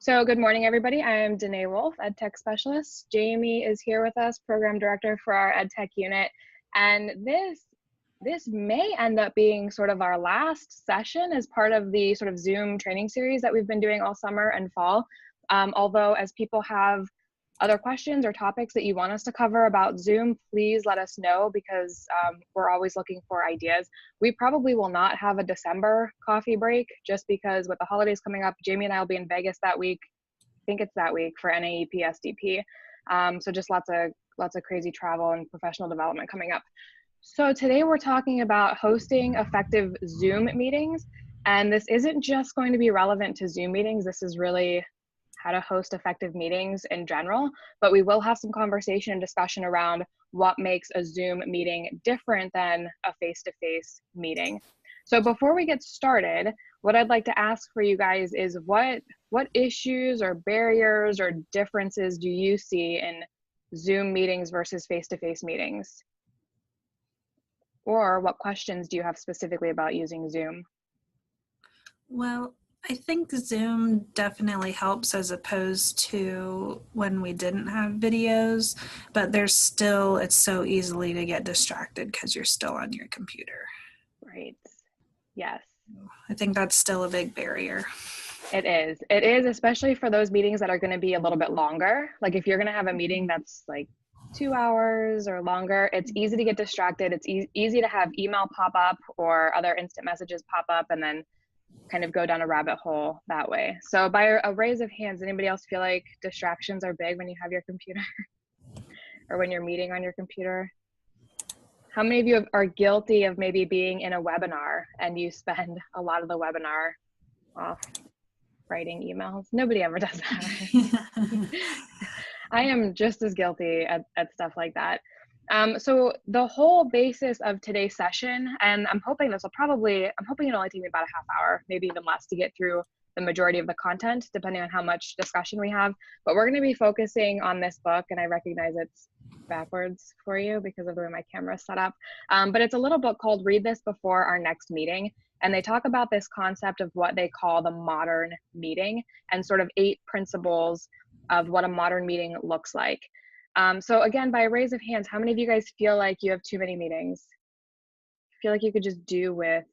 So good morning, everybody. I am Danae Wolf, EdTech Specialist. Jamie is here with us, Program Director for our EdTech unit. And this may end up being sort of our last session as part of the sort of Zoom training series that we've been doing all summer and fall. Although as people have other questions or topics that you want us to cover about Zoom, please let us know because we're always looking for ideas. We probably will not have a December coffee break just because with the holidays coming up, Jamie and I will be in Vegas that week. I think it's that week for NAEP SDP. So just lots of crazy travel and professional development coming up. So today we're talking about hosting effective Zoom meetings. And this isn't just going to be relevant to Zoom meetings. This is really how to host effective meetings in general, but we will have some conversation and discussion around what makes a Zoom meeting different than a face-to-face meeting. So before we get started, what I'd like to ask for you guys is what issues or barriers or differences do you see in Zoom meetings versus face-to-face meetings? Or what questions do you have specifically about using Zoom? Well, I think Zoom definitely helps as opposed to when we didn't have videos, but it's so easily to get distracted because you're still on your computer. Right. Yes. I think that's still a big barrier. It is, especially for those meetings that are going to be a little bit longer. Like if you're going to have a meeting that's like 2 hours or longer, it's easy to get distracted. It's easy to have email pop up or other instant messages pop up and then kind of go down a rabbit hole that way. So by a raise of hands, anybody else feel like distractions are big when you have your computer or when you're meeting on your computer? How many of you are guilty of maybe being in a webinar and you spend a lot of the webinar off writing emails? Nobody ever does that. I am just as guilty at stuff like that. So the whole basis of today's session, and I'm hoping it'll only take me about a half hour, maybe even less to get through the majority of the content, depending on how much discussion we have. But we're going to be focusing on this book, and I recognize it's backwards for you because of the way my camera is set up. But it's a little book called Read This Before Our Next Meeting. And they talk about this concept of what they call the modern meeting and sort of 8 principles of what a modern meeting looks like. So again, by a raise of hands, how many of you guys feel like you have too many meetings? Feel like you could just do with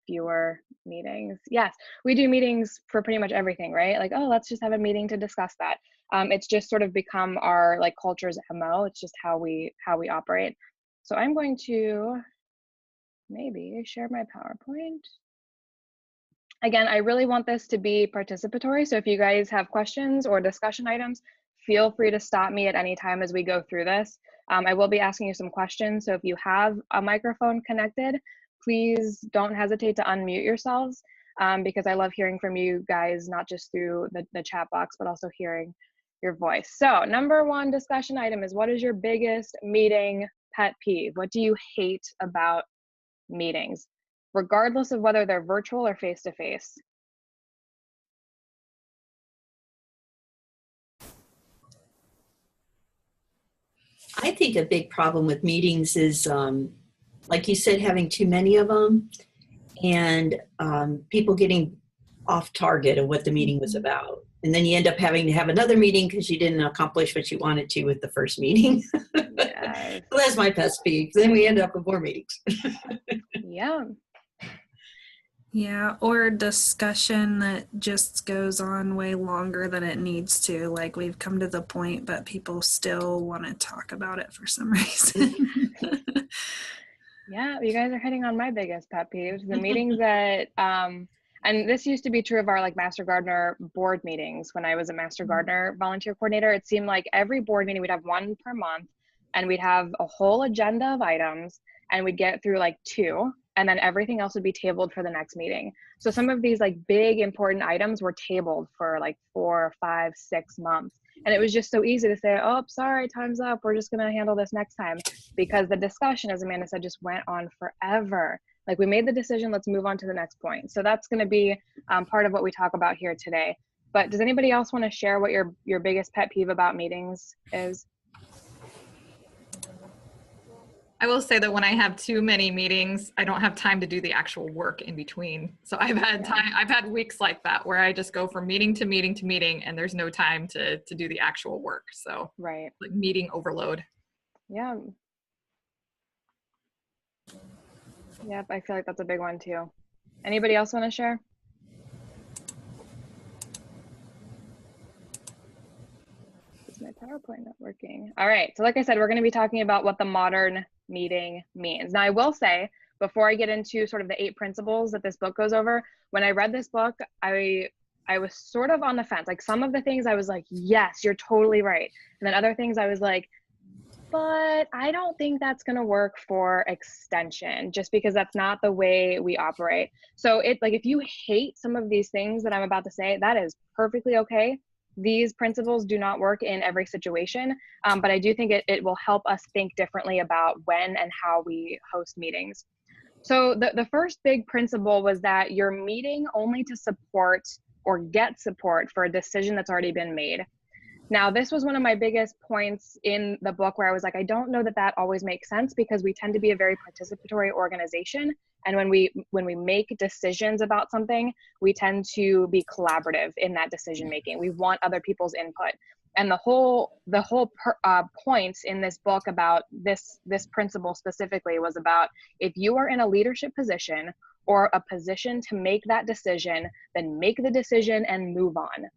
fewer meetings? Yes, we do meetings for pretty much everything, right? Like, oh, let's just have a meeting to discuss that. It's just sort of become our like culture's MO. It's just how we operate. So I'm going to maybe share my PowerPoint. Again, I really want this to be participatory. So if you guys have questions or discussion items, feel free to stop me at any time as we go through this. I will be asking you some questions. So if you have a microphone connected, please don't hesitate to unmute yourselves because I love hearing from you guys, not just through the chat box, but also hearing your voice. So number 1 discussion item is, what is your biggest meeting pet peeve? What do you hate about meetings, regardless of whether they're virtual or face-to-face? I think a big problem with meetings is, like you said, having too many of them and people getting off target of what the meeting was about. And then you end up having to have another meeting because you didn't accomplish what you wanted to with the first meeting. Yes. So that's my pet peeve. Then we end up with more meetings. Yeah. Yeah, or discussion that just goes on way longer than it needs to. Like we've come to the point, but people still want to talk about it for some reason. Yeah, you guys are hitting on my biggest pet peeves. The meetings that, and this used to be true of our like Master Gardener board meetings. When I was a Master Gardener volunteer coordinator, it seemed like every board meeting we'd have 1 per month and we'd have a whole agenda of items and we'd get through like 2 and then everything else would be tabled for the next meeting. So some of these like big important items were tabled for like 4, 5, 6 months. And it was just so easy to say, oh, sorry, time's up. We're just going to handle this next time. Because the discussion, as Amanda said, just went on forever. Like we made the decision, let's move on to the next point. So that's going to be part of what we talk about here today. But does anybody else want to share what your biggest pet peeve about meetings is? I will say that when I have too many meetings, I don't have time to do the actual work in between. So I've had weeks like that where I just go from meeting to meeting to meeting and there's no time to do the actual work. So Right. like meeting overload. Yeah. Yep, I feel like that's a big one too. Anybody else want to share? Is my PowerPoint not working? All right, so like I said, we're going to be talking about what the modern meeting means. Now, I will say, before I get into sort of the 8 principles that this book goes over, when I read this book, I was sort of on the fence. Like some of the things I was like, yes, you're totally right. And then other things I was like, but I don't think that's going to work for extension just because that's not the way we operate. So it's like, if you hate some of these things that I'm about to say, that is perfectly okay. These principles do not work in every situation, but I do think it will help us think differently about when and how we host meetings. So the first big principle was that you're meeting only to support or get support for a decision that's already been made. Now, this was one of my biggest points in the book where I was like, I don't know that that always makes sense because we tend to be a very participatory organization. And when we make decisions about something, we tend to be collaborative in that decision making. We want other people's input. And the whole point in this book about this principle specifically was about, if you are in a leadership position or a position to make that decision, then make the decision and move on.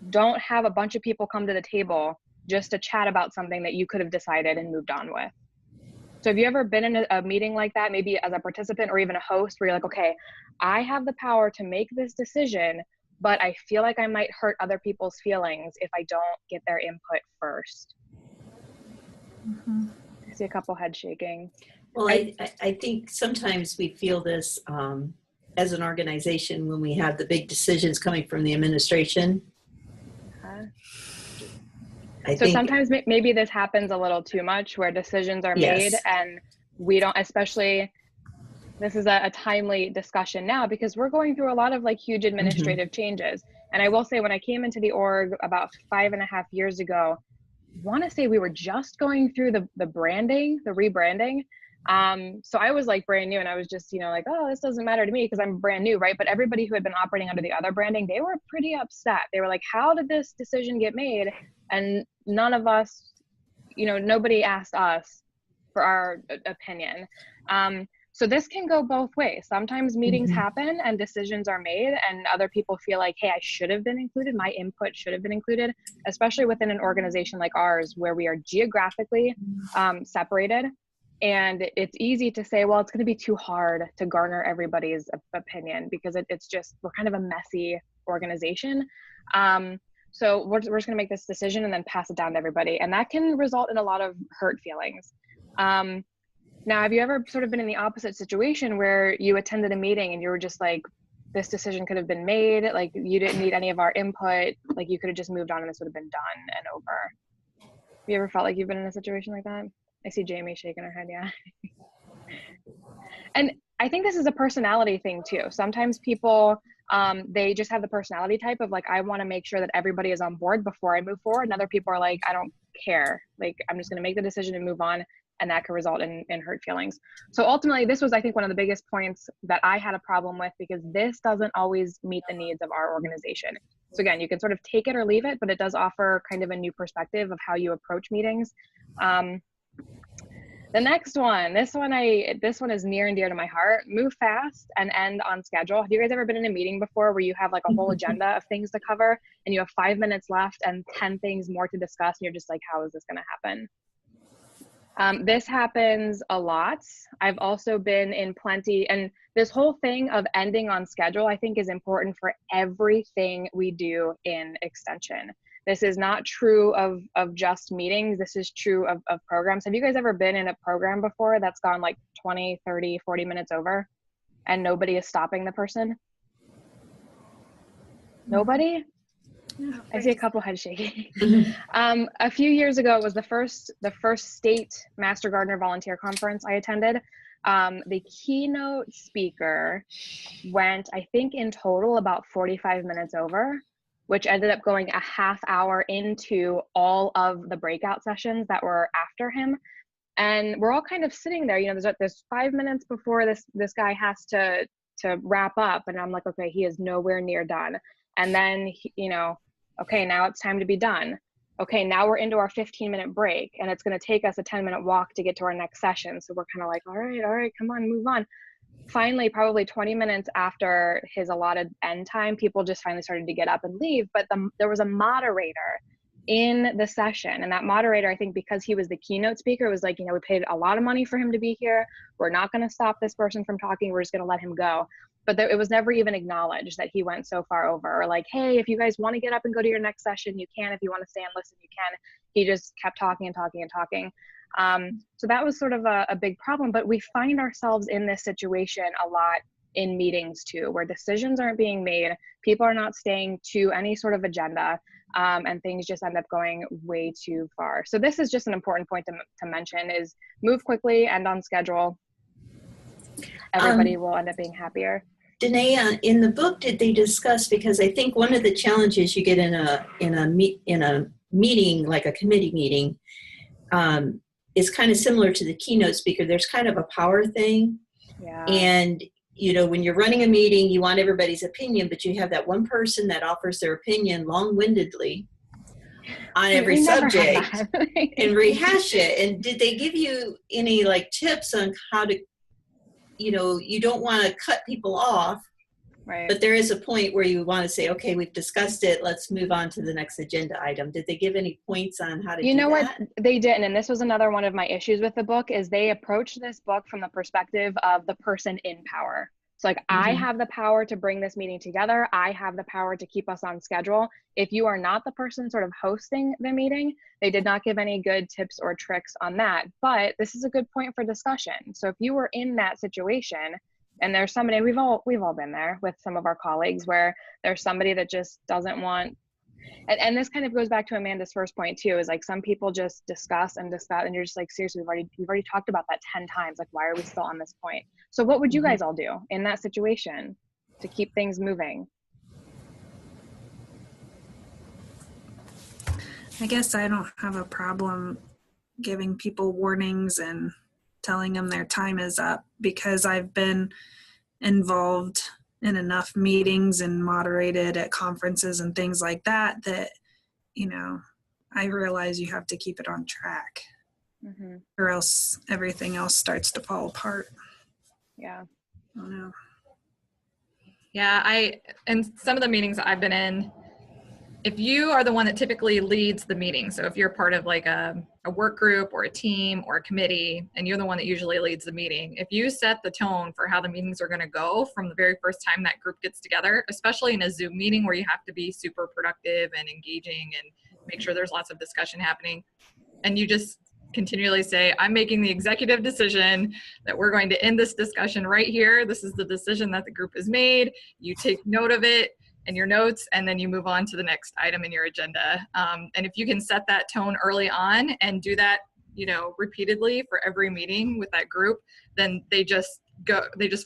Don't have a bunch of people come to the table just to chat about something that you could have decided and moved on with. So have you ever been in a meeting like that, maybe as a participant or even a host, where you're like, okay, I have the power to make this decision, but I feel like I might hurt other people's feelings if I don't get their input first? Mm-hmm. I see a couple head shaking. Well, I think sometimes we feel this as an organization when we have the big decisions coming from the administration. So sometimes maybe this happens a little too much where decisions are made and we don't, especially, this is a timely discussion now because we're going through a lot of like huge administrative changes. And I will say, when I came into the org about 5.5 years ago, I want to say we were just going through the rebranding. So I was like brand new and I was just, like, oh, this doesn't matter to me because I'm brand new, right? But everybody who had been operating under the other branding, they were pretty upset. They were like, how did this decision get made? And none of us, nobody asked us for our opinion. So this can go both ways. Sometimes meetings happen and decisions are made and other people feel like, hey, I should have been included. My input should have been included, especially within an organization like ours where we are geographically separated. And it's easy to say, well, it's going to be too hard to garner everybody's opinion because it's just, we're kind of a messy organization. So we're just going to make this decision and then pass it down to everybody. And that can result in a lot of hurt feelings. Now, have you ever sort of been in the opposite situation where you attended a meeting and you were just like, this decision could have been made, like you didn't need any of our input, like you could have just moved on and this would have been done and over? Have you ever felt like you've been in a situation like that? I see Jamie shaking her head, yeah. And I think this is a personality thing too. Sometimes people, they just have the personality type of like, I want to make sure that everybody is on board before I move forward. And other people are like, I don't care. Like, I'm just going to make the decision and move on. And that can result in hurt feelings. So ultimately, this was, I think, one of the biggest points that I had a problem with because this doesn't always meet the needs of our organization. So again, you can sort of take it or leave it, but it does offer kind of a new perspective of how you approach meetings. The next one, this one is near and dear to my heart. Move fast and end on schedule. Have you guys ever been in a meeting before where you have like a whole agenda of things to cover and you have 5 minutes left and 10 things more to discuss and you're just like, how is this going to happen? This happens a lot. I've also been in plenty, and this whole thing of ending on schedule, I think, is important for everything we do in extension. This is not true of just meetings. This is true of programs. Have you guys ever been in a program before that's gone like 20, 30, 40 minutes over and nobody is stopping the person? Nobody? Yeah, I see a couple head shaking. A few years ago, it was the first state Master Gardener Volunteer Conference I attended. The keynote speaker went, I think in total, about 45 minutes over, which ended up going a half hour into all of the breakout sessions that were after him. And we're all kind of sitting there, you know, there's 5 minutes before this guy has to wrap up. And I'm like, okay, he is nowhere near done. And then, you know, okay, now it's time to be done. Okay, now we're into our 15-minute break, and it's going to take us a 10-minute walk to get to our next session. So we're kind of like, all right, come on, move on. Finally, probably 20 minutes after his allotted end time, people just finally started to get up and leave. But there was a moderator in the session, and that moderator, I think because he was the keynote speaker, was like, you know, we paid a lot of money for him to be here. We're not going to stop this person from talking. We're just going to let him go. But it was never even acknowledged that he went so far over. Or like, hey, if you guys want to get up and go to your next session, you can. If you want to stay and listen, you can. He just kept talking and talking and talking. So that was sort of a big problem. But we find ourselves in this situation a lot in meetings too, where decisions aren't being made. People are not staying to any sort of agenda. And things just end up going way too far. So this is just an important point to mention, is move quickly and on schedule. Everybody will end up being happier. Danae, in the book, did they discuss, because I think one of the challenges you get in a meeting, like a committee meeting, is kind of similar to the keynote speaker. There's kind of a power thing. Yeah. And, you know, when you're running a meeting, you want everybody's opinion, but you have that one person that offers their opinion long-windedly on every subject and rehash it. And did they give you any like tips on how to, you know, you don't want to cut people off, right? But there is a point where you want to say, okay, we've discussed it, let's move on to the next agenda item. Did they give any points on how to do that? You know what? They didn't. And this was another one of my issues with the book, is they approached this book from the perspective of the person in power. So like, I have the power to bring this meeting together. I have the power to keep us on schedule. If you are not the person sort of hosting the meeting, they did not give any good tips or tricks on that. But this is a good point for discussion. So if you were in that situation, and there's somebody, we've all been there with some of our colleagues, where there's somebody that just doesn't want, and this kind of goes back to Amanda's first point too, is like, some people just discuss, and you're just like, seriously, we've already talked about that 10 times. Like, why are we still on this point? So what would you guys all do in that situation to keep things moving? I guess I don't have a problem giving people warnings and telling them their time is up, because I've been involved in enough meetings and moderated at conferences and things like that, you know, I realize you have to keep it on track, or else everything else starts to fall apart. Yeah. I don't know. Yeah, in some of the meetings I've been in, if you are the one that typically leads the meeting, so if you're part of like a work group or a team or a committee, and you're the one that usually leads the meeting, if you set the tone for how the meetings are going to go from the very first time that group gets together, especially in a Zoom meeting where you have to be super productive and engaging and make sure there's lots of discussion happening, and you just continually say, I'm making the executive decision that we're going to end this discussion right here. This is the decision that the group has made. You take note of it in your notes, and then you move on to the next item in your agenda. And if you can set that tone early on and do that, you know, repeatedly for every meeting with that group, then they just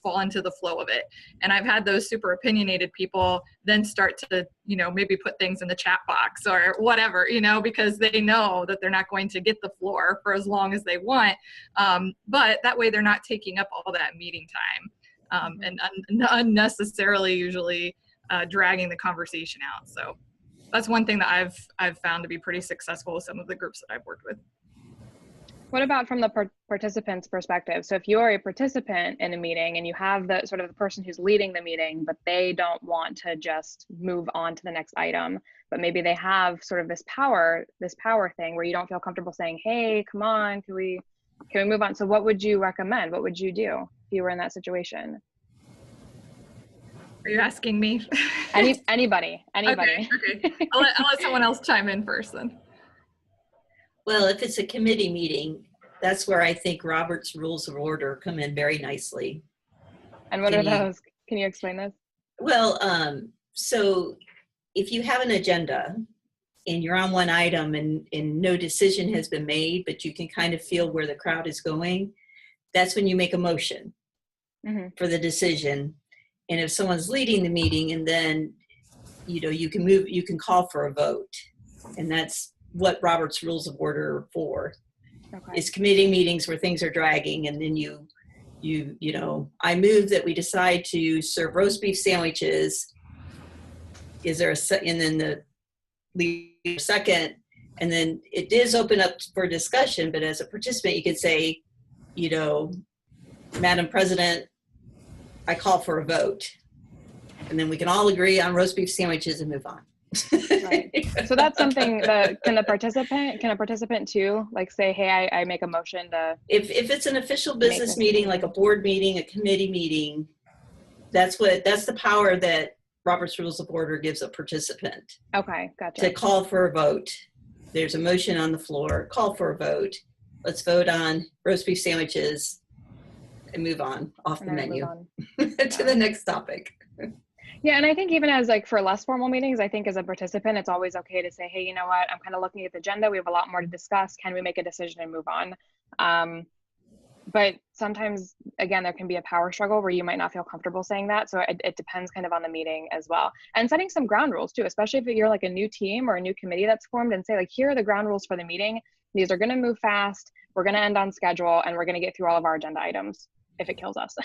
fall into the flow of it. And I've had those super opinionated people then start to, you know, maybe put things in the chat box or whatever, you know, because they know that they're not going to get the floor for as long as they want. But that way they're not taking up all that meeting time and unnecessarily usually dragging the conversation out. So that's one thing that I've found to be pretty successful with some of the groups that I've worked with. What about from the participant's perspective? So if you're a participant in a meeting and you have the sort of the person who's leading the meeting, but they don't want to just move on to the next item, but maybe they have sort of this power thing where you don't feel comfortable saying, hey, come on, can we move on? So what would you recommend? What would you do if you were in that situation? Are you asking me? Anybody. Okay. I'll let someone else chime in first then. Well, if it's a committee meeting, that's where I think Robert's Rules of Order come in very nicely. And what are those? Can you explain this? Well, so if you have an agenda and you're on one item and no decision has been made, but you can kind of feel where the crowd is going, that's when you make a motion for the decision. And if someone's leading the meeting, and then, you know, you can call for a vote. And that's what Robert's Rules of Order are for. Okay. is committee meetings where things are dragging, and then you know, I move that we decide to serve roast beef sandwiches. Is there and then the leader second, and then it is open up for discussion, but as a participant, you could say, you know, Madam President, I call for a vote. And then we can all agree on roast beef sandwiches and move on. Right. So that's something that can a participant too, like say, hey, I make a motion to. If it's an official business meeting, like a board meeting, a committee meeting, that's the power that Robert's Rules of Order gives a participant. Okay, gotcha. To call for a vote. There's a motion on the floor, call for a vote. Let's vote on roast beef sandwiches and move on off the menu to the next topic. Yeah, and I think even as like for less formal meetings, I think as a participant, it's always okay to say, hey, you know what, I'm kind of looking at the agenda. We have a lot more to discuss. Can we make a decision and move on? But sometimes, again, there can be a power struggle where you might not feel comfortable saying that. So it depends kind of on the meeting as well. And setting some ground rules too, especially if you're like a new team or a new committee that's formed, and say like, here are the ground rules for the meeting. These are going to move fast. We're going to end on schedule, and we're going to get through all of our agenda items if it kills us.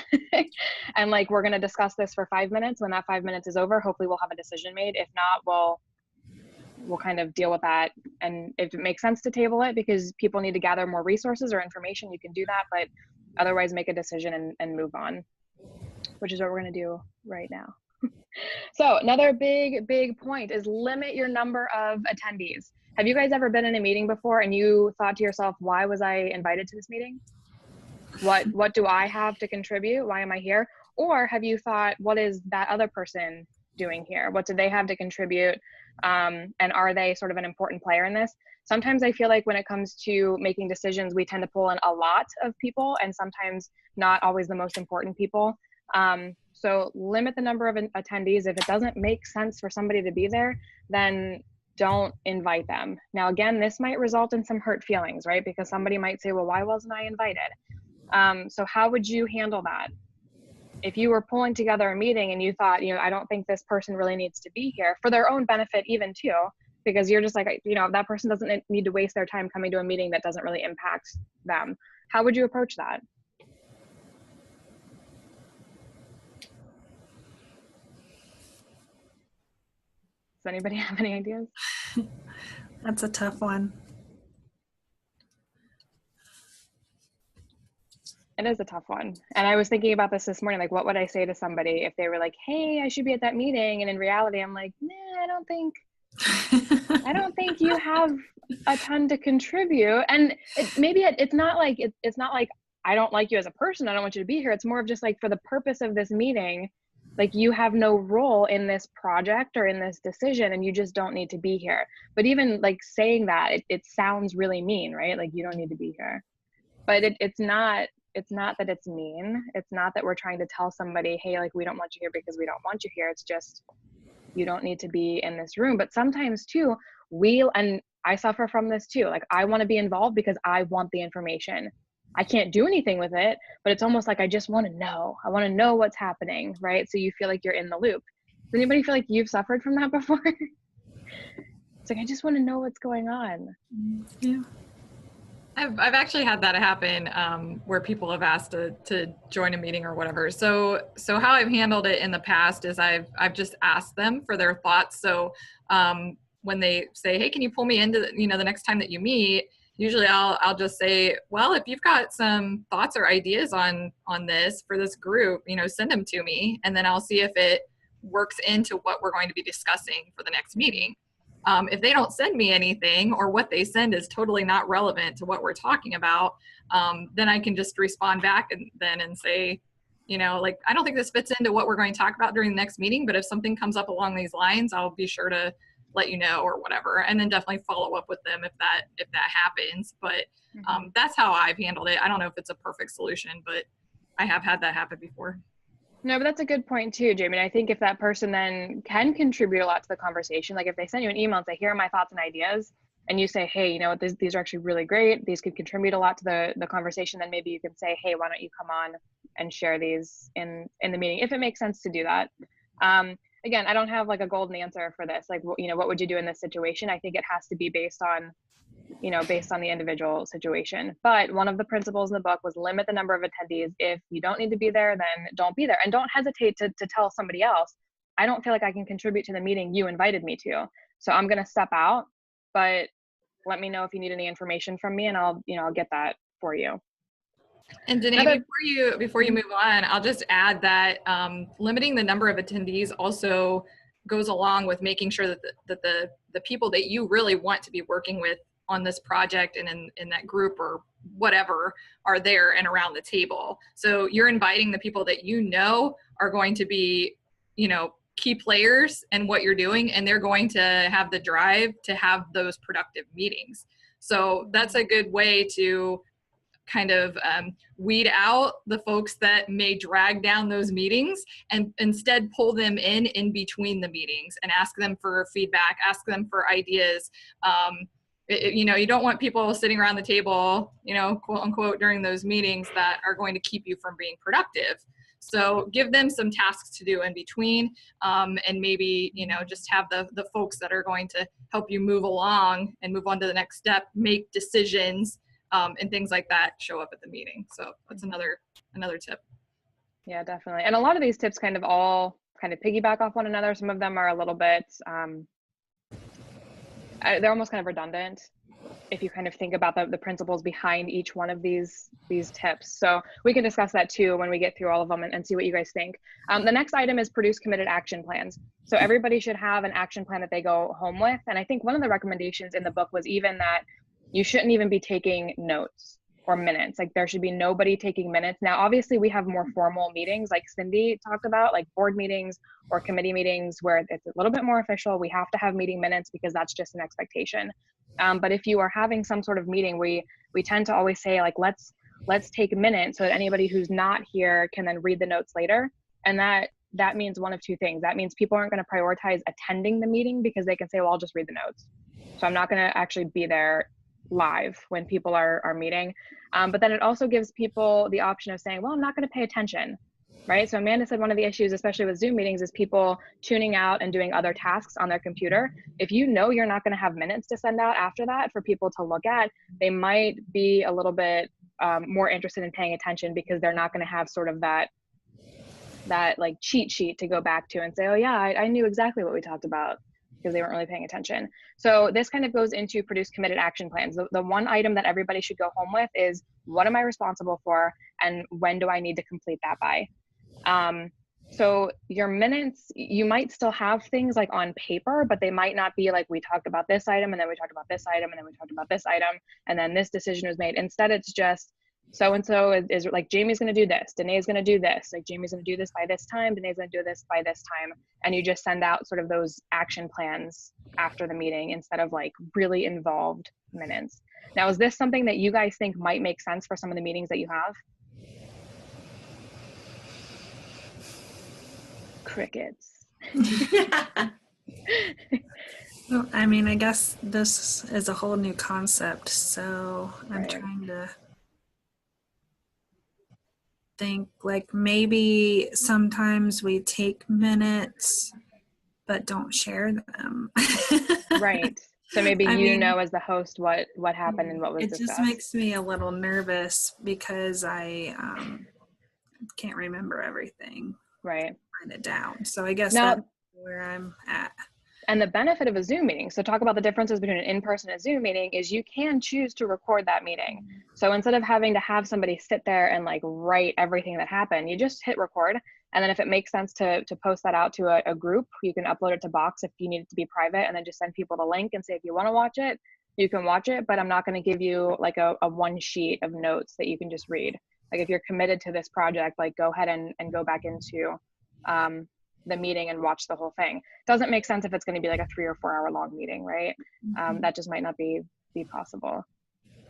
And like, we're going to discuss this for 5 minutes. When that 5 minutes is over, hopefully we'll have a decision made. If not, we'll kind of deal with that. And if it makes sense to table it because people need to gather more resources or information, you can do that, but otherwise make a decision and move on, which is what we're going to do right now. So another big point is limit your number of attendees. Have you guys ever been in a meeting before and you thought to yourself, why was I invited to this meeting? What do I have to contribute? Why am I here? Or have you thought, what is that other person doing here? What do they have to contribute? And are they sort of an important player in this? Sometimes I feel like when it comes to making decisions, we tend to pull in a lot of people and sometimes not always the most important people. So limit the number of attendees. If it doesn't make sense for somebody to be there, then don't invite them. Now, again, this might result in some hurt feelings, right? Because somebody might say, well, why wasn't I invited? So how would you handle that? If you were pulling together a meeting and you thought, I don't think this person really needs to be here for their own benefit even too, because you're just like, that person doesn't need to waste their time coming to a meeting that doesn't really impact them. How would you approach that? Does anybody have any ideas? That's a tough one. It is a tough one. And I was thinking about this morning, like, what would I say to somebody if they were like, hey, I should be at that meeting. And in reality, I'm like, nah, I don't think you have a ton to contribute. And it's not like I don't like you as a person. I don't want you to be here. It's more of just like, for the purpose of this meeting, like, you have no role in this project or in this decision, and you just don't need to be here. But even like saying that, it sounds really mean, right? Like, you don't need to be here. But it's not that it's mean. It's not that we're trying to tell somebody, hey, like, we don't want you here because we don't want you here. It's just, you don't need to be in this room. But sometimes too, and I suffer from this too. Like, I want to be involved because I want the information. I can't do anything with it, but it's almost like I just want to know. I want to know what's happening, right? So you feel like you're in the loop. Does anybody feel like you've suffered from that before? It's like, I just want to know what's going on. Yeah. I've actually had that happen where people have asked to join a meeting or whatever. So how I've handled it in the past is I've just asked them for their thoughts. So when they say, hey, can you pull me into the next time that you meet? Usually I'll just say, well, if you've got some thoughts or ideas on this for this group, send them to me, and then I'll see if it works into what we're going to be discussing for the next meeting. If they don't send me anything, or what they send is totally not relevant to what we're talking about, then I can just respond back and say, like, I don't think this fits into what we're going to talk about during the next meeting, but if something comes up along these lines, I'll be sure to let you know, or whatever, and then definitely follow up with them if that happens. But that's how I've handled it. I don't know if it's a perfect solution, but I have had that happen before. No, but that's a good point too, Jamie. I think if that person then can contribute a lot to the conversation, like if they send you an email and say, here are my thoughts and ideas, and you say, hey, these are actually really great, these could contribute a lot to the conversation, then maybe you can say, hey, why don't you come on and share these in the meeting, if it makes sense to do that. Again, I don't have like a golden answer for this. Like, what would you do in this situation? I think it has to be based on you know, based on the individual situation. But one of the principles in the book was limit the number of attendees. If you don't need to be there, then don't be there. And don't hesitate to tell somebody else, I don't feel like I can contribute to the meeting you invited me to, so I'm going to step out, but let me know if you need any information from me, and I'll get that for you. And Danae, before you move on, I'll just add that limiting the number of attendees also goes along with making sure that the people that you really want to be working with on this project and in that group or whatever are there and around the table. So you're inviting the people that you know are going to be, you know, key players in what you're doing, and they're going to have the drive to have those productive meetings. So that's a good way to kind of weed out the folks that may drag down those meetings, and instead pull them in between the meetings and ask them for feedback, ask them for ideas. You know, you don't want people sitting around the table, you know, quote unquote, during those meetings that are going to keep you from being productive. So give them some tasks to do in between, and maybe, you know, just have the folks that are going to help you move along and move on to the next step, make decisions, and things like that show up at the meeting. So that's another tip. Yeah, definitely. And a lot of these tips kind of all kind of piggyback off one another. Some of them are a little bit, they're almost kind of redundant if you kind of think about the principles behind each one of these tips. So we can discuss that too when we get through all of them and see what you guys think. The next item is produce committed action plans. So everybody should have an action plan that they go home with. And I think one of the recommendations in the book was even that you shouldn't even be taking notes or minutes. Like there should be nobody taking minutes. Now, obviously we have more formal meetings like Cindy talked about, like board meetings or committee meetings where it's a little bit more official. We have to have meeting minutes because that's just an expectation. But if you are having some sort of meeting, we tend to always say like, let's take minutes so that anybody who's not here can then read the notes later. And that means one of two things. That means people aren't going to prioritize attending the meeting because they can say, well, I'll just read the notes. So I'm not going to actually be there live when people are meeting. But then it also gives people the option of saying, well, I'm not going to pay attention, right? So Amanda said one of the issues, especially with Zoom meetings, is people tuning out and doing other tasks on their computer. If you know you're not going to have minutes to send out after that for people to look at, they might be a little bit more interested in paying attention because they're not going to have sort of that like cheat sheet to go back to and say, oh yeah, I knew exactly what we talked about, because they weren't really paying attention. So this kind of goes into produce committed action plans. The one item that everybody should go home with is, what am I responsible for and when do I need to complete that by? So your minutes, you might still have things like on paper, but they might not be like, we talked about this item and then we talked about this item and then we talked about this item and then this decision was made. Instead, it's just so-and-so is like, Jamie's going to do this, Danae's going to do this, like Jamie's going to do this by this time, Danae's going to do this by this time. And you just send out sort of those action plans after the meeting instead of like really involved minutes. Now, is this something that you guys think might make sense for some of the meetings that you have? Crickets. Well, I mean, I guess this is a whole new concept, so I'm Right. trying to think, like maybe sometimes we take minutes but don't share them. Right. So maybe I you mean, know as the host what happened and what was it discussed. just makes me a little nervous because I can't remember everything. Right. Write it down. So I guess Now, that's where I'm at. and the benefit of a Zoom meeting, so talk about the differences between an in-person and a Zoom meeting, is you can choose to record that meeting. So instead of having to have somebody sit there and like write everything that happened, you just hit record. And then if it makes sense to post that out to a group, you can upload it to Box if you need it to be private, and then just send people the link and say, if you want to watch it, you can watch it, but I'm not going to give you like a one sheet of notes that you can just read. Like if you're committed to this project, like go ahead and go back into the meeting and watch the whole thing. Doesn't make sense if it's going to be like a 3 or 4 hour long meeting, right? That just might not be possible.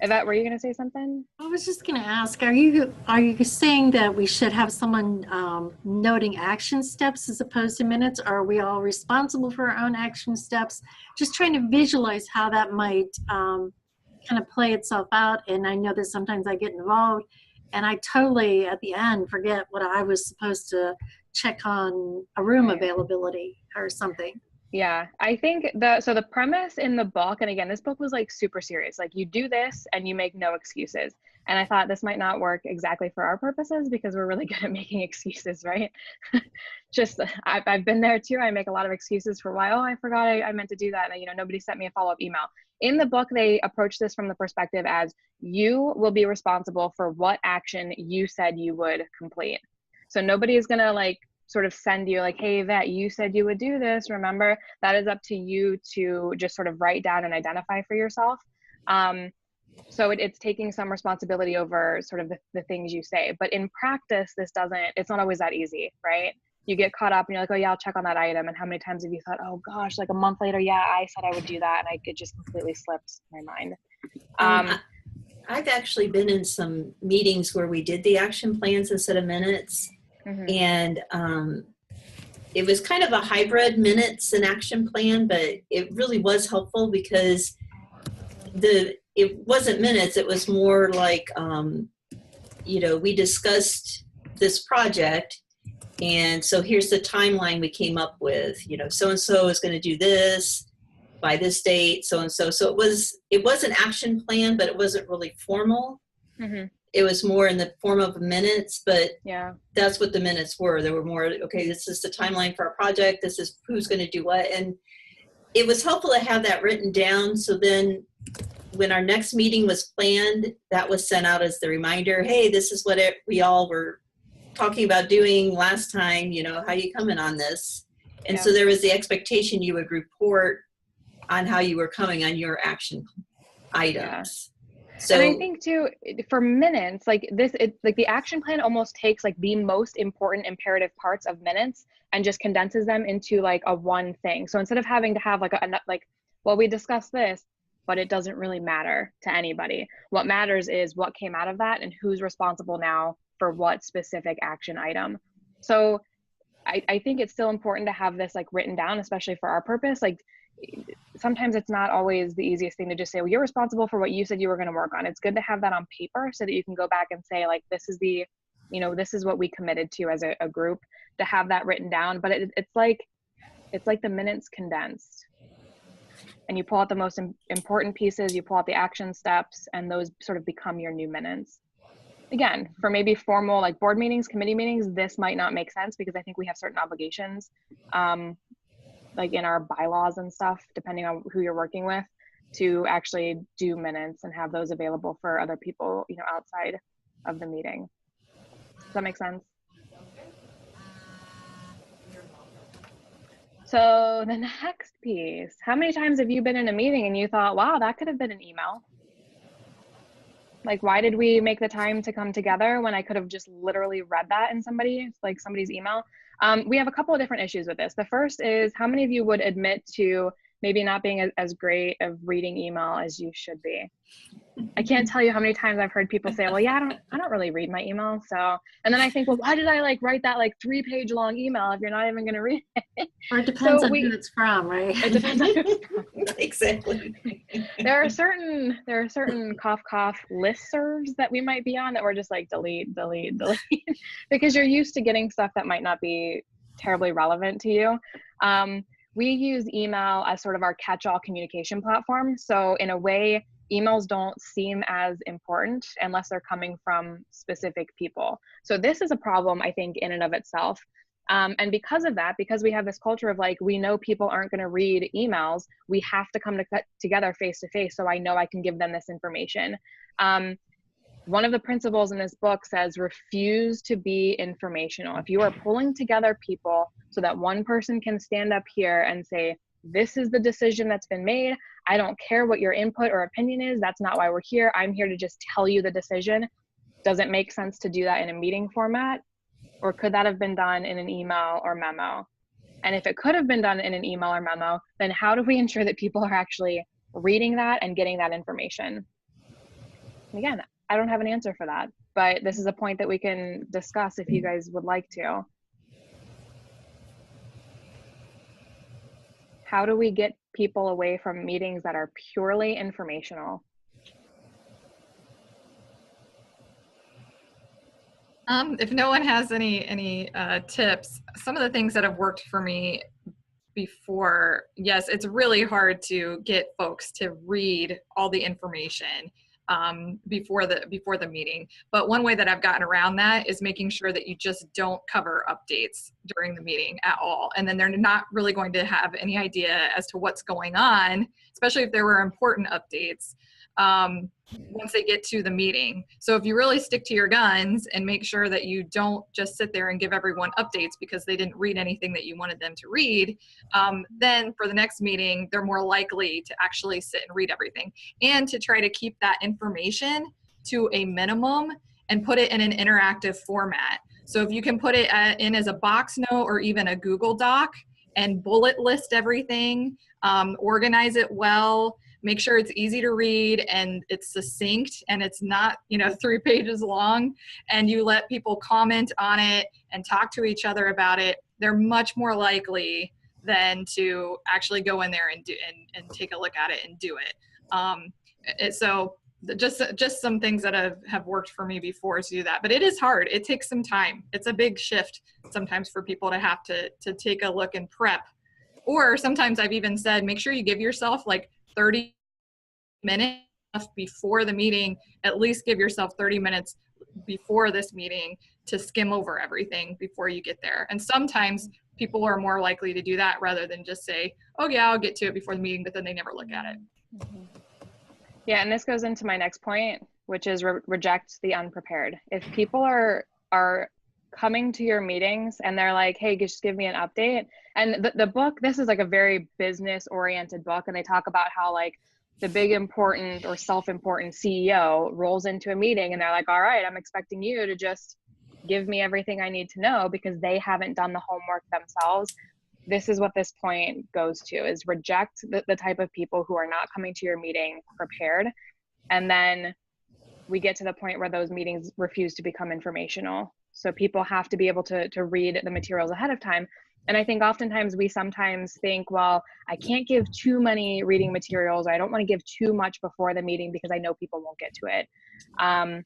Yvette, were you going to say something? I was just going to ask, are you saying that we should have someone noting action steps as opposed to minutes? Or are we all responsible for our own action steps? Just trying to visualize how that might kind of play itself out. And I know that sometimes I get involved and I totally, at the end, forget what I was supposed to check on a room availability or something. Yeah, I think so the premise in the book, and again, this book was like super serious. Like you do this and you make no excuses. And I thought this might not work exactly for our purposes because we're really good at making excuses, right? Just I've been there too. I make a lot of excuses for why, oh, I forgot I meant to do that. And nobody sent me a follow-up email. In the book, they approach this from the perspective as you will be responsible for what action you said you would complete. So nobody is gonna like sort of send you like, hey, Yvette, you said you would do this, remember? That is up to you to just sort of write down and identify for yourself. So it's taking some responsibility over sort of the things you say. But in practice, it's not always that easy, right? You get caught up and you're like, oh yeah, I'll check on that item. And how many times have you thought, oh gosh, like a month later, yeah, I said I would do that. And it just completely slipped my mind. I've actually been in some meetings where we did the action plans instead of minutes. Mm-hmm. And it was kind of a hybrid minutes and action plan, but it really was helpful because it wasn't minutes. It was more like, we discussed this project. And so here's the timeline we came up with, so-and-so is going to do this by this date, so-and-so. So it was an action plan, but it wasn't really formal. Mm-hmm. It was more in the form of minutes, but yeah, that's what the minutes were. They were more, okay, this is the timeline for our project. This is who's going to do what. And it was helpful to have that written down. So then when our next meeting was planned, that was sent out as the reminder, hey, this is what we all were talking about doing last time, how you coming on this? And so there was the expectation you would report on how you were coming on your action items. So, and I think too, for minutes, like the action plan almost takes like the most important imperative parts of minutes and just condenses them into like a one thing. So instead of having to have well, we discussed this, but it doesn't really matter to anybody. What matters is what came out of that and who's responsible now for what specific action item. So I think it's still important to have this like written down, especially for our purpose. Like sometimes it's not always the easiest thing to just say, well, you're responsible for what you said you were going to work on. It's good to have that on paper so that you can go back and say like, this is this is what we committed to as a group, to have that written down. But it's like the minutes condensed, and you pull out the most important pieces, you pull out the action steps, and those sort of become your new minutes. Again, for maybe formal like board meetings, committee meetings, this might not make sense because I think we have certain obligations like in our bylaws and stuff, depending on who you're working with, to actually do minutes and have those available for other people, outside of the meeting. Does that make sense? So the next piece, how many times have you been in a meeting and you thought, wow, that could have been an email? Like, why did we make the time to come together when I could have just literally read that in somebody's email? We have a couple of different issues with this. The first is, how many of you would admit to maybe not being as great of reading email as you should be? I can't tell you how many times I've heard people say, well, yeah, I don't really read my email. So, and then I think, well, why did I write that 3-page long email if you're not even going to read it? Or it depends on who it's from, right? It depends on who it's from. Exactly. There are certain cough listservs that we might be on that we're just like delete because you're used to getting stuff that might not be terribly relevant to you. We use email as sort of our catch-all communication platform. So in a way, emails don't seem as important unless they're coming from specific people. So this is a problem, I think, in and of itself. And because of that, because we have this culture of we know people aren't going to read emails, we have to come together face to face so I know I can give them this information. One of the principles in this book says, refuse to be informational. If you are pulling together people so that one person can stand up here and say, this is the decision that's been made, I don't care what your input or opinion is, that's not why we're here, I'm here to just tell you the decision. Does it make sense to do that in a meeting format? Or could that have been done in an email or memo? And if it could have been done in an email or memo, then how do we ensure that people are actually reading that and getting that information? And again, I don't have an answer for that, but this is a point that we can discuss if you guys would like to. How do we get people away from meetings that are purely informational? If no one has any tips, some of the things that have worked for me before. Yes, it's really hard to get folks to read all the information before the meeting. But one way that I've gotten around that is making sure that you just don't cover updates during the meeting at all. And then they're not really going to have any idea as to what's going on, especially if there were important updates once they get to the meeting. So if you really stick to your guns and make sure that you don't just sit there and give everyone updates because they didn't read anything that you wanted them to read, then for the next meeting, they're more likely to actually sit and read everything, and to try to keep that information to a minimum and put it in an interactive format. So if you can put it in as a box note or even a Google Doc and bullet list everything, organize it well, make sure it's easy to read and it's succinct and it's not, 3 pages long, and you let people comment on it and talk to each other about it, they're much more likely than to actually go in there and take a look at it and do it. So just some things that have worked for me before to do that. But it is hard. It takes some time. It's a big shift sometimes for people to have to take a look and prep. Or sometimes I've even said, make sure you give yourself like 30 minutes before the meeting. At least give yourself 30 minutes before this meeting to skim over everything before you get there. And sometimes people are more likely to do that rather than just say, oh yeah, I'll get to it before the meeting, but then they never look at it. Mm-hmm. Yeah, and this goes into my next point, which is reject the unprepared. If people are coming to your meetings and they're like, hey, just give me an update. And the book, this is like a very business oriented book, and they talk about how like the big important or self-important CEO rolls into a meeting and they're like, all right, I'm expecting you to just give me everything I need to know because they haven't done the homework themselves. This is what this point goes to, is reject the type of people who are not coming to your meeting prepared. And then we get to the point where those meetings refuse to become informational. So people have to be able to read the materials ahead of time. And I think oftentimes we sometimes think, well, I can't give too many reading materials, or I don't want to give too much before the meeting because I know people won't get to it.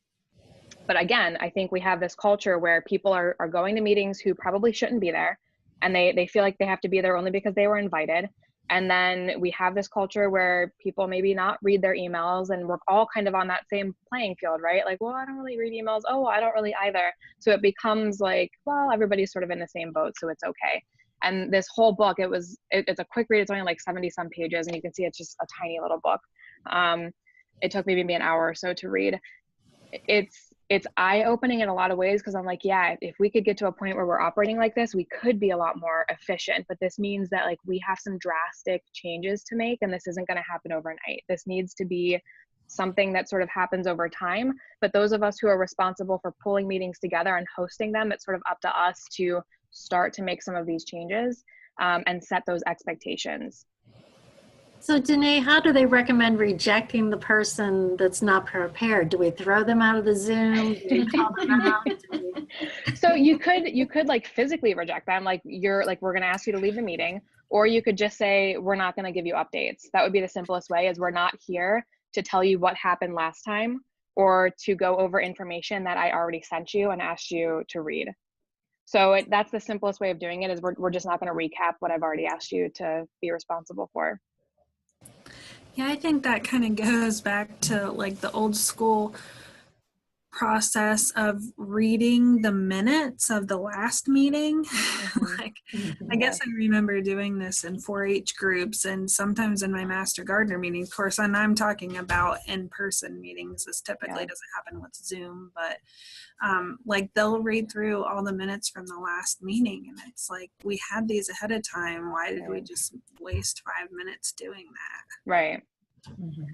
But again, I think we have this culture where people are going to meetings who probably shouldn't be there. And they feel like they have to be there only because they were invited. And then we have this culture where people maybe not read their emails, and we're all kind of on that same playing field, right? Like, well, I don't really read emails. Oh, I don't really either. So it becomes like, well, everybody's sort of in the same boat, so it's okay. And this whole book, it's a quick read. It's only like 70 some pages, and you can see it's just a tiny little book. It took maybe an hour or so to read. It's eye-opening in a lot of ways, because I'm like, yeah, if we could get to a point where we're operating like this, we could be a lot more efficient. But this means that like we have some drastic changes to make, and this isn't going to happen overnight. This needs to be something that sort of happens over time. But those of us who are responsible for pulling meetings together and hosting them, it's sort of up to us to start to make some of these changes and set those expectations. So Danae, how do they recommend rejecting the person that's not prepared? Do we throw them out of the Zoom? Do we call them out? So you could like physically reject them, like we're going to ask you to leave the meeting, or you could just say, we're not going to give you updates. That would be the simplest way, is we're not here to tell you what happened last time or to go over information that I already sent you and asked you to read. So that's the simplest way of doing it, is we're just not going to recap what I've already asked you to be responsible for. Yeah, I think that kind of goes back to like the old school process of reading the minutes of the last meeting. I guess I remember doing this in 4-H groups, and sometimes in my Master Gardener meetings, of course, and I'm talking about in-person meetings. This typically doesn't happen with Zoom, but like they'll read through all the minutes from the last meeting, and it's like, we had these ahead of time. Why did we just waste 5 minutes doing that? Right.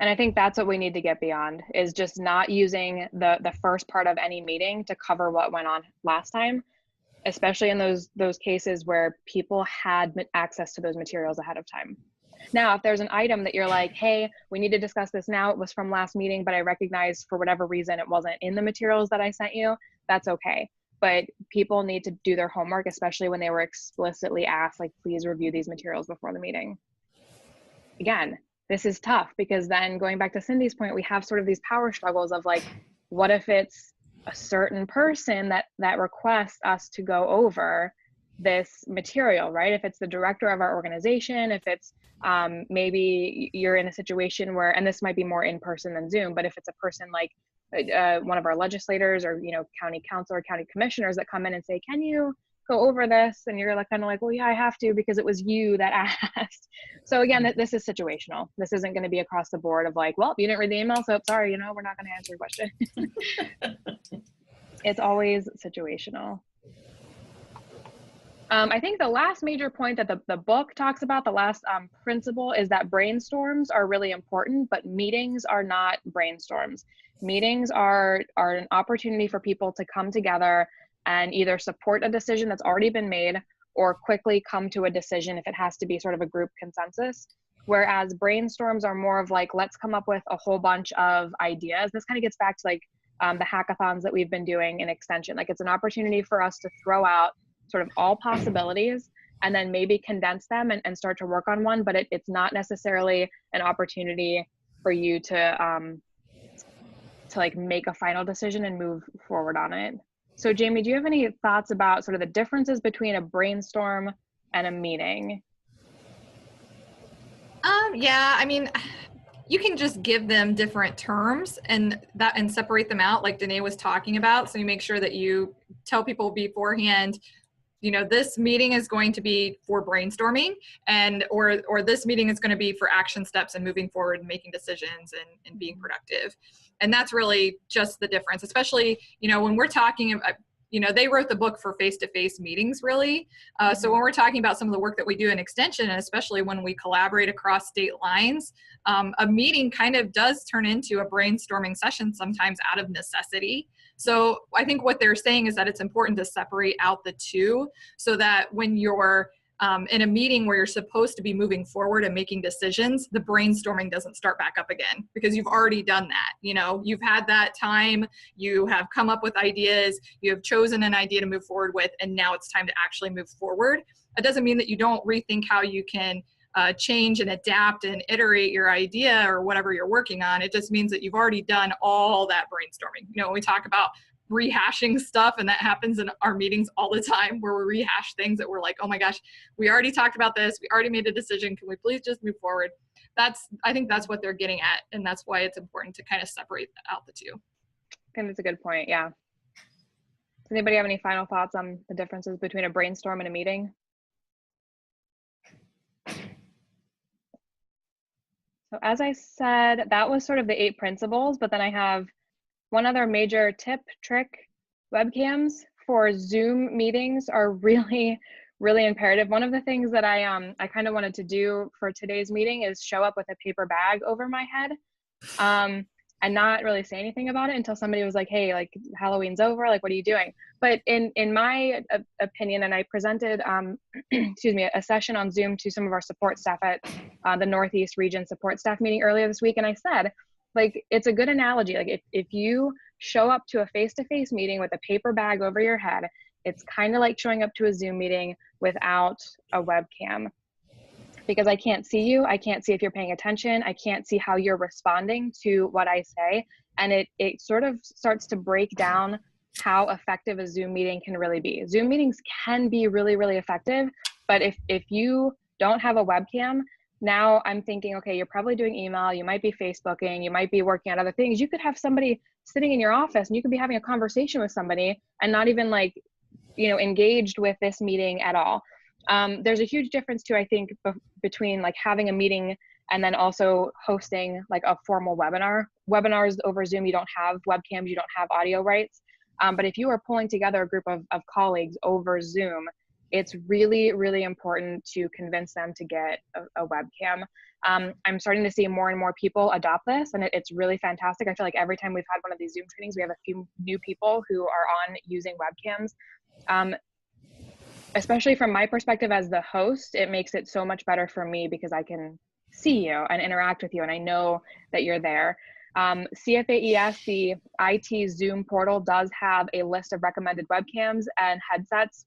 And I think that's what we need to get beyond, is just not using the first part of any meeting to cover what went on last time, especially in those cases where people had access to those materials ahead of time. Now, if there's an item that you're like, hey, we need to discuss this now, it was from last meeting, but I recognize for whatever reason it wasn't in the materials that I sent you, that's okay. But people need to do their homework, especially when they were explicitly asked, like, please review these materials before the meeting. Again, this is tough, because then going back to Cindy's point, we have sort of these power struggles of like, what if it's a certain person that requests us to go over this material, right? If it's the director of our organization, if it's maybe you're in a situation where, and this might be more in person than Zoom, but if it's a person like one of our legislators or, county council or county commissioners that come in and say, can you go over this? And you're like, kind of like, well, yeah, I have to, because it was you that asked. So again, this is situational. This isn't going to be across the board of like, well, you didn't read the email, so sorry, we're not going to answer your question. It's always situational. I think the last major point that the book talks about, the last principle, is that brainstorms are really important, but meetings are not brainstorms. Meetings are an opportunity for people to come together and either support a decision that's already been made or quickly come to a decision if it has to be sort of a group consensus. Whereas brainstorms are more of like, let's come up with a whole bunch of ideas. This kind of gets back to like the hackathons that we've been doing in Extension. Like, it's an opportunity for us to throw out sort of all possibilities and then maybe condense them and start to work on one, but it's not necessarily an opportunity for you to like make a final decision and move forward on it. So Jamie, do you have any thoughts about sort of the differences between a brainstorm and a meeting? Yeah, I mean, you can just give them different terms and separate them out like Danae was talking about. So you make sure that you tell people beforehand, this meeting is going to be for brainstorming, or this meeting is going to be for action steps and moving forward and making decisions and being productive. And that's really just the difference, especially, when we're talking about, they wrote the book for face-to-face meetings, really. So when we're talking about some of the work that we do in Extension, and especially when we collaborate across state lines, a meeting kind of does turn into a brainstorming session sometimes out of necessity. So I think what they're saying is that it's important to separate out the two so that when you're in a meeting where you're supposed to be moving forward and making decisions, the brainstorming doesn't start back up again because you've already done that. You've had that time, you have come up with ideas, you have chosen an idea to move forward with, and now it's time to actually move forward. It doesn't mean that you don't rethink how you can change and adapt and iterate your idea or whatever you're working on. It just means that you've already done all that brainstorming. When we talk about rehashing stuff, and that happens in our meetings all the time where we rehash things that we're like, oh my gosh, we already talked about this, we already made a decision, can we please just move forward? I think that's what they're getting at, and that's why it's important to kind of separate out the two. I think that's a good point. Yeah. Does anybody have any final thoughts on the differences between a brainstorm and a meeting? So as I said, that was sort of the 8 principles, but then I have one other major trick. Webcams for Zoom meetings are really, really imperative. One of the things that I kind of wanted to do for today's meeting is show up with a paper bag over my head and not really say anything about it until somebody was like, hey, like Halloween's over, like what are you doing? But in my opinion, and I presented excuse me, a session on Zoom to some of our support staff at the Northeast Region support staff meeting earlier this week, and I said, like, it's a good analogy. Like if you show up to a face-to-face meeting with a paper bag over your head, it's kind of like showing up to a Zoom meeting without a webcam, because I can't see you. I can't see if you're paying attention. I can't see how you're responding to what I say. And it sort of starts to break down how effective a Zoom meeting can really be. Zoom meetings can be really, really effective, but if you don't have a webcam, now I'm thinking, okay, you're probably doing email, you might be Facebooking, you might be working on other things. You could have somebody sitting in your office and you could be having a conversation with somebody and not even like, engaged with this meeting at all. There's a huge difference too, I think, between like having a meeting and then also hosting like a formal webinar. Webinars over Zoom, you don't have webcams, you don't have audio rights. But if you are pulling together a group of colleagues over Zoom, it's really, really important to convince them to get a webcam. I'm starting to see more and more people adopt this, and it's really fantastic. I feel like every time we've had one of these Zoom trainings, we have a few new people who are on using webcams. Especially from my perspective as the host, it makes it so much better for me because I can see you and interact with you, and I know that you're there. CFAES, the IT Zoom portal, does have a list of recommended webcams and headsets.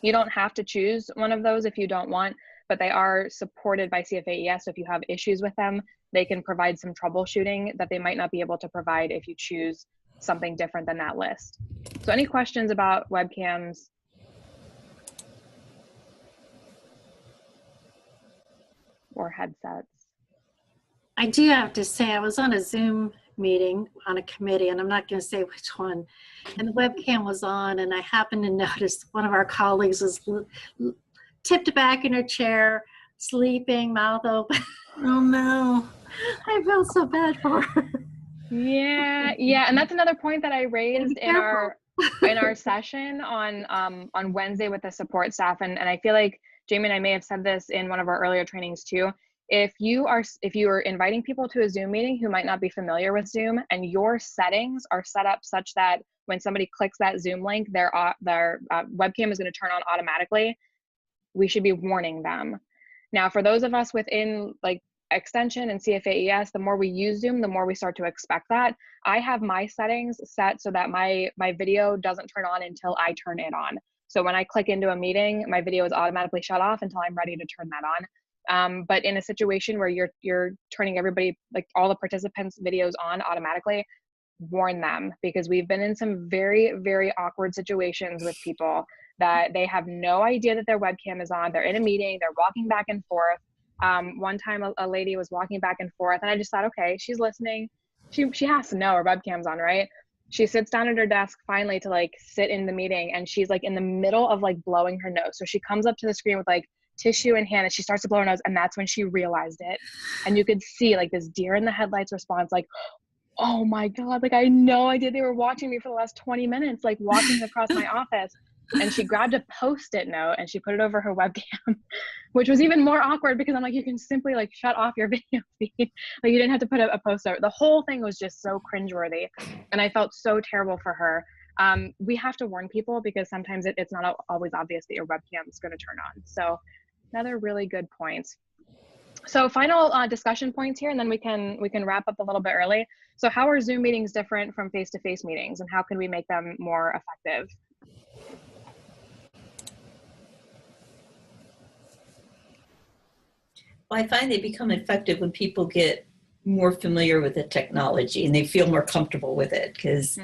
You don't have to choose one of those if you don't want, but they are supported by CFAES. So if you have issues with them, they can provide some troubleshooting that they might not be able to provide if you choose something different than that list. So any questions about webcams or headsets. I do have to say, I was on a Zoom meeting on a committee, and I'm not going to say which one, and the webcam was on, and I happened to notice one of our colleagues was tipped back in her chair, sleeping, mouth open. Oh no. I felt so bad for her. Yeah, and that's another point that I raised in our session on Wednesday with the support staff, and I feel like Jamie and I may have said this in one of our earlier trainings too. If you are inviting people to a Zoom meeting who might not be familiar with Zoom, and your settings are set up such that when somebody clicks that Zoom link, their webcam is going to turn on automatically, we should be warning them. Now, for those of us within like extension and CFAES, the more we use Zoom, the more we start to expect that. I have my settings set so that my video doesn't turn on until I turn it on. So when I click into a meeting, my video is automatically shut off until I'm ready to turn that on. But in a situation where you're turning everybody, like all the participants' videos on automatically, warn them, because we've been in some very, very awkward situations with people that they have no idea that their webcam is on. They're in a meeting, they're walking back and forth. One time a lady was walking back and forth, and I just thought, okay, she's listening. She has to know her webcam's on, right? She sits down at her desk finally to like sit in the meeting, and she's like in the middle of like blowing her nose. So she comes up to the screen with like tissue in hand, and she starts to blow her nose, and that's when she realized it. And you could see like this deer in the headlights response, like, oh my God, like I had no idea they were watching me for the last 20 minutes, like walking across my office. And she grabbed a Post-it note and she put it over her webcam, which was even more awkward because I'm like, you can simply like shut off your video feed. Like you didn't have to put a Post-it. The whole thing was just so cringeworthy, and I felt so terrible for her. We have to warn people because sometimes it's not always obvious that your webcam is going to turn on. So another really good point. So final discussion points here, and then we can wrap up a little bit early. So how are Zoom meetings different from face-to-face meetings, and how can we make them more effective? Well, I find they become effective when people get more familiar with the technology and they feel more comfortable with it. Because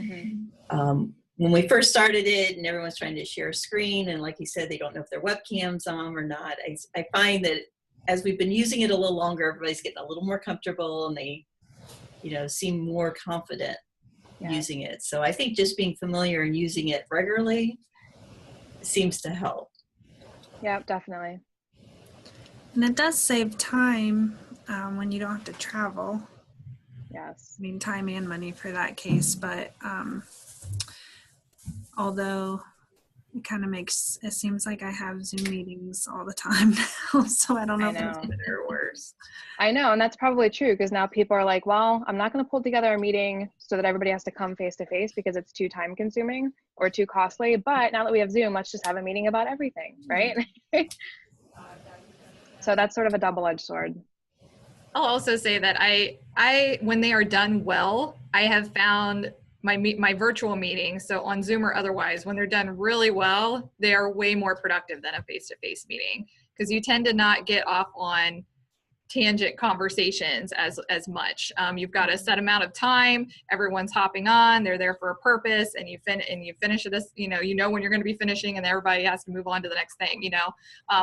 when we first started it and everyone's trying to share a screen, and like you said, they don't know if their webcam's on or not, I find that as we've been using it a little longer, everybody's getting a little more comfortable, and they, seem more confident using it. So I think just being familiar and using it regularly seems to help. Yeah, definitely. And it does save time when you don't have to travel. Yes. I mean, time and money for that case, but although it kind of makes it seems like I have Zoom meetings all the time now, so I don't know if it's better or worse. I know, and that's probably true, because now people are like, well, I'm not going to pull together a meeting so that everybody has to come face to face because it's too time consuming or too costly. But now that we have Zoom, let's just have a meeting about everything, right? So that's sort of a double-edged sword. I'll also say that I when they are done well, I have found my virtual meetings, so on Zoom or otherwise, when they're done really well, they are way more productive than a face-to-face meeting, because you tend to not get off on tangent conversations as much. You've got a set amount of time, everyone's hopping on, they're there for a purpose, and you finish this, you know when you're going to be finishing, and everybody has to move on to the next thing,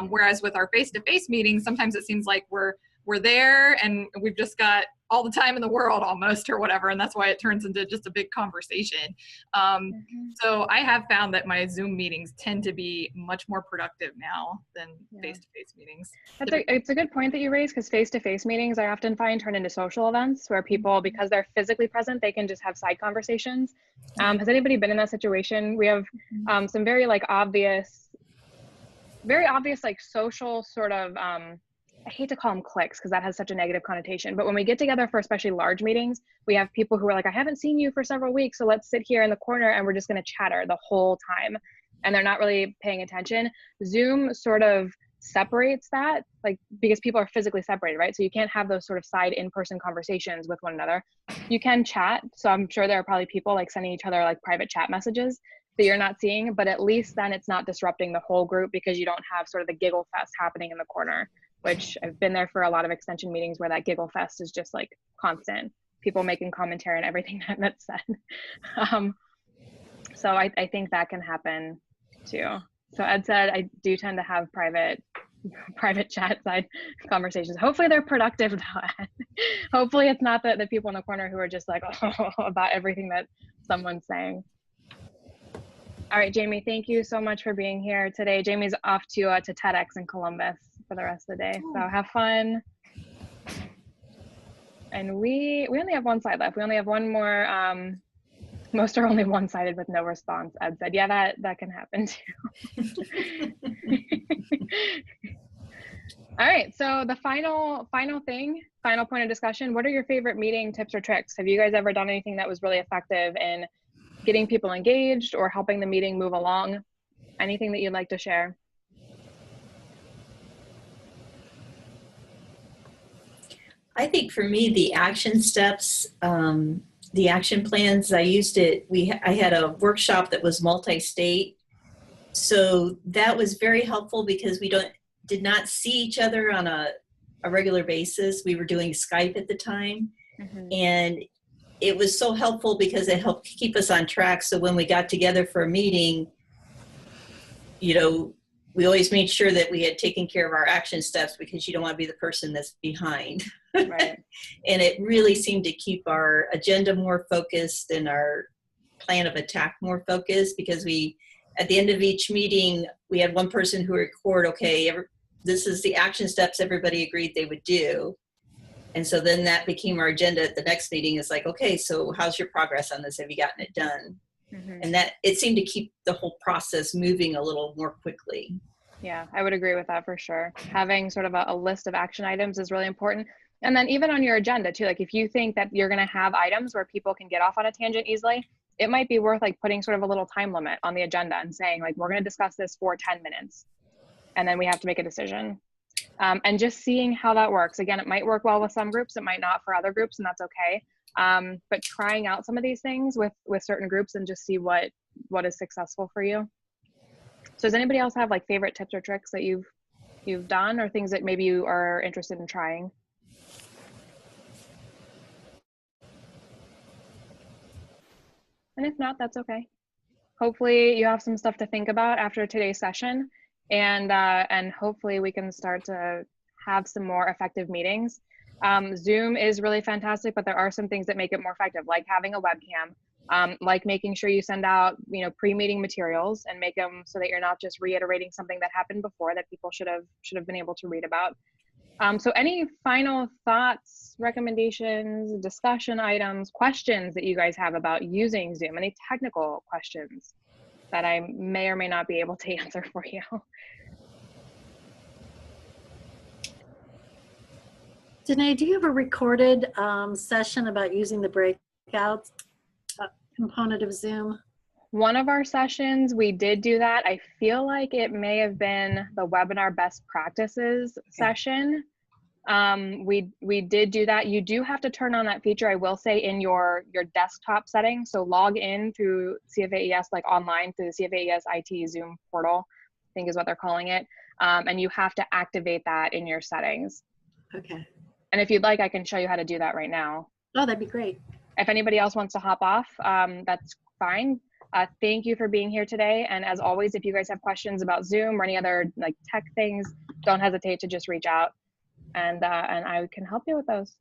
whereas with our face-to-face meetings, sometimes it seems like we're there and we've just got all the time in the world almost, or whatever, and that's why it turns into just a big conversation. So I have found that my Zoom meetings tend to be much more productive now than face-to-face meetings. It's a good point that you raised, because face-to-face meetings I often find turn into social events where people, because they're physically present, they can just have side conversations. Has anybody been in that situation? We have some very obvious like social sort of I hate to call them cliques because that has such a negative connotation, but when we get together for especially large meetings, we have people who are like, I haven't seen you for several weeks, so let's sit here in the corner and we're just going to chatter the whole time, and they're not really paying attention. Zoom sort of separates that, because people are physically separated, right? So you can't have those sort of side in-person conversations with one another. You can chat, so I'm sure there are probably people sending each other private chat messages that you're not seeing, but at least then it's not disrupting the whole group, because you don't have sort of the giggle fest happening in the corner, which I've been there for a lot of extension meetings where that giggle fest is just constant, people making commentary on everything that's said. So I think that can happen too. So Ed said I do tend to have private private chat side conversations. Hopefully they're productive. Hopefully it's not the people in the corner who are just like, oh, about everything that someone's saying. All right, Jamie, thank you so much for being here today. Jamie's off to TEDx in Columbus for the rest of the day. So have fun. And we only have one slide left. We only have one more. Most are only one-sided with no response. Ed said, yeah, that can happen too. All right, so the final point of discussion, what are your favorite meeting tips or tricks? Have you guys ever done anything that was really effective in getting people engaged or helping the meeting move along? Anything that you'd like to share? I think for me, the action steps, the action plans, I used it. I had a workshop that was multi-state. So that was very helpful because we did not see each other on a regular basis. We were doing Skype at the time. Mm-hmm. And it was so helpful because it helped keep us on track. So when we got together for a meeting, we always made sure that we had taken care of our action steps because you don't want to be the person that's behind. Right. And it really seemed to keep our agenda more focused and our plan of attack more focused because at the end of each meeting, we had one person who record, okay, this is the action steps everybody agreed they would do. And so then that became our agenda at the next meeting. Is like, okay, so how's your progress on this? Have you gotten it done? Mm-hmm. And that it seemed to keep the whole process moving a little more quickly. Yeah, I would agree with that for sure. Having sort of a list of action items is really important. And then even on your agenda too, like if you think that you're going to have items where people can get off on a tangent easily, it might be worth like putting sort of a little time limit on the agenda and saying like, we're going to discuss this for 10 minutes. And then we have to make a decision. And just seeing how that works. Again, it might work well with some groups, it might not for other groups, and that's okay. But trying out some of these things with certain groups and just see what is successful for you. So does anybody else have like favorite tips or tricks that you've done or things that maybe you are interested in trying? And if not, that's okay. Hopefully you have some stuff to think about after today's session. And hopefully we can start to have some more effective meetings. Zoom is really fantastic, but there are some things that make it more effective, like having a webcam, like making sure you send out, pre-meeting materials and make them so that you're not just reiterating something that happened before that people should have been able to read about. So any final thoughts, recommendations, discussion items, questions that you guys have about using Zoom, any technical questions that I may or may not be able to answer for you? Danae, do you have a recorded session about using the breakout component of Zoom? One of our sessions, we did do that. I feel like it may have been the webinar best practices session. We did do that. You do have to turn on that feature, I will say, in your desktop settings. So log in through CFAES, like online through the CFAES IT Zoom portal, I think is what they're calling it. And you have to activate that in your settings. Okay. And if you'd like, I can show you how to do that right now. Oh, that'd be great. If anybody else wants to hop off, that's fine. Thank you for being here today. And as always, if you guys have questions about Zoom or any other like tech things, don't hesitate to just reach out and I can help you with those.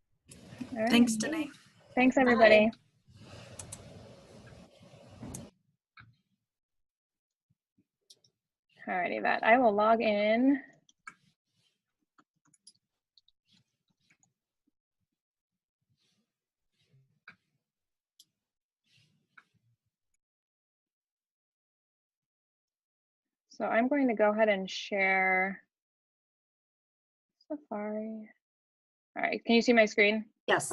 All right. Thanks, Danae. Thanks, everybody. All righty, Yvette. I will log in. So I'm going to go ahead and share Safari. All right, can you see my screen? Yes.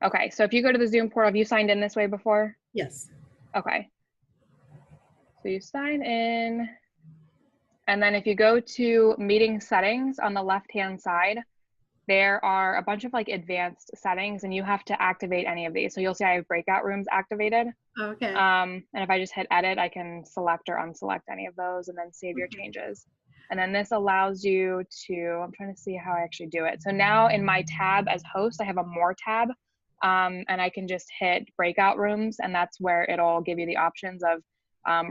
Okay, so if you go to the Zoom portal, have you signed in this way before? Yes. Okay. So you sign in, and then if you go to meeting settings on the left-hand side, there are a bunch of like advanced settings and you have to activate any of these. So you'll see I have breakout rooms activated. Okay. And if I just hit edit, I can select or unselect any of those and then save your changes. And then this allows you to, I'm trying to see how I actually do it. So now in my tab as host, I have a more tab and I can just hit breakout rooms and that's where it'll give you the options of,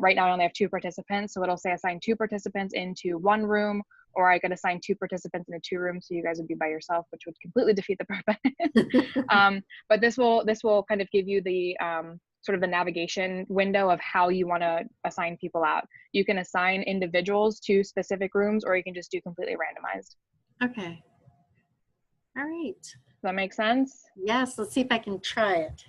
right now I only have 2 participants. So it'll say assign 2 participants into one room or I could assign 2 participants into 2 rooms so you guys would be by yourself, which would completely defeat the purpose. But this will kind of give you the sort of the navigation window of how you want to assign people out. You can assign individuals to specific rooms, or you can just do completely randomized. Okay. All right. Does that make sense? Yes, let's see if I can try it.